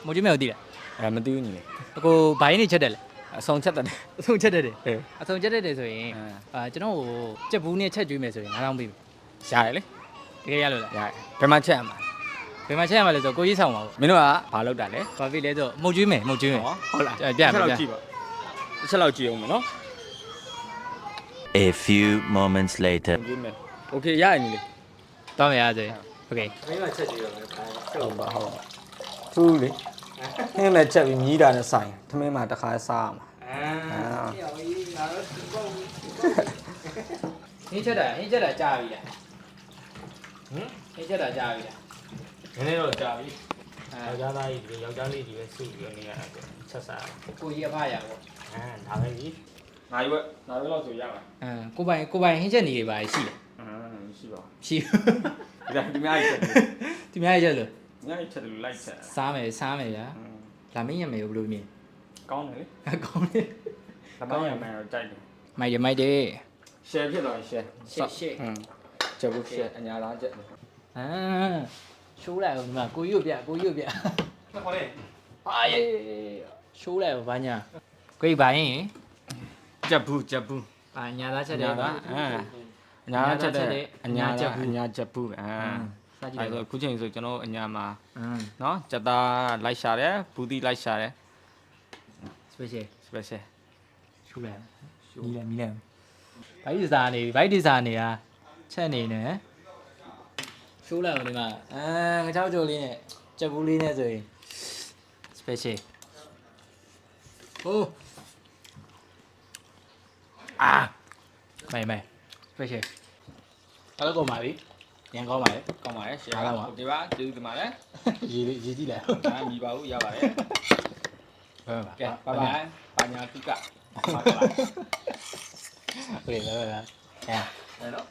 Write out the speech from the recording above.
မိုးကျွေးမယ်ကိုသိလား မသိဘူးညီလေး အကိုဘိုင်းနေချက်တယ်လေ အဆောင်ချက်တယ် အဆုံးချက်တယ်တယ် အေး အဆုံးချက်တယ်ဆိုရင်ကျွန်တော်ကိုကြက်ဘူးနဲ့ချက်ကျွေးမယ်ဆိုရင်9000ပေးပြီ ရတယ်လေ တကယ်ရလို့လား ရတယ်ဘယ်မှာချက်ရမှာ ဘယ်မှာချက်ရမှာလဲဆိုကိုကြီးဆောင်ပါဘူး မင်းတို့ကဘာလုပ်တာလဲ ဘာဖြစ်လဲဆိုမုတ်ကျွေးမယ်မုတ်ကျွေးမယ် ဟုတ်လား ပြမယ် ကြည့်ပါတစ်ချက်လောက်ကြည့်အောင်မယ်နော် A few moments later. ကြည့်မယ်โอเคရရင်ညီလေး သွားမယ်ရစေโอเค မင်းကချက်ကြည့်ရမယ်ဟုတ်ပါဟုတ်သူလေခင်းမဲ့ချက်ပြီးမြည်တာနဲ့ဆိုင်သမင်းမှာတစ်ခါစားရမှာ ဟင်းချက်တာကြာပြီလားဟင်းချက်တာကြာပြီလား နည်းနည်းတော့ကြာပြီယောက်ျားသားကြီးဒီယောက်ျားလေးဒီပဲစုပြီးနေရတာချက်စား ကိုကြီးအဖရပေါ့ ဒါပဲကြီးနိုင်ဝက်လောက်ဆိုရမှာ ကိုပိုင်ဟင်းချက်နေတွေပါရှိတယ် ရှိပါ ရှိ ဒီများကြီးချက် ဒီများရက်လို့ များကြီးချက်တယ်လိုက်ချက် စားမယ်ဗျာလာမင်းရမယ်ဘယ်လိုမြင် ကောင်းတယ်လေ ကောင်းတယ် ။ကောင်းရမယ်တော့ကြိုက်တယ် မိုက်တယ် ။ share ဖြစ်တော့ share ရှေ့ ချက်ဘူး share အညာလားချက်တယ် ရှိုးလိုက်အောင်ဒီမှာကိုကြီးကိုပြ ။နှစ်ခေါ်လေ အာယေရှိုးလိုက်အောင်ဘာညာကိုကြီးဘာရင် ချက်ဘူး အာညာသားချက်တယ်ပါ အညာချက်တယ်အညာချက်ဘူး စားကြည့် အဲ လိုက် ဆိုခုချိန်ဆိုကျွန်တော်အညာမှာ တော့ နော်ချက်သားလိုက်ရှာတယ်ဘူးတီလိုက်ရှာတယ် special special ရှိုးလိုက်မီးလိုက်ဘိုက်ဒီဇာနေတာချက်နေနေရှိုးလိုက်အောင်ဒီမှာငချောက်ကြိုလေးနဲ့ချက်ဘူးလေးနဲ့ဆိုရင် special ဟိုးမိုင် special အဲ့တော့ကောင်းပါပြီညံကောင်းပါလေ ကောင်းပါရဲ့ share အားလုံးပါ โอเคပါကျေးဇူးတင်ပါတယ် ရေးကြည့်လိုက် ။မြည်ပါဦးရပါတယ် ဟုတ်ပါ ။ကဲbye bye ပါညာတုက ဟုတ်ကဲ့ပါ အဲ့တော့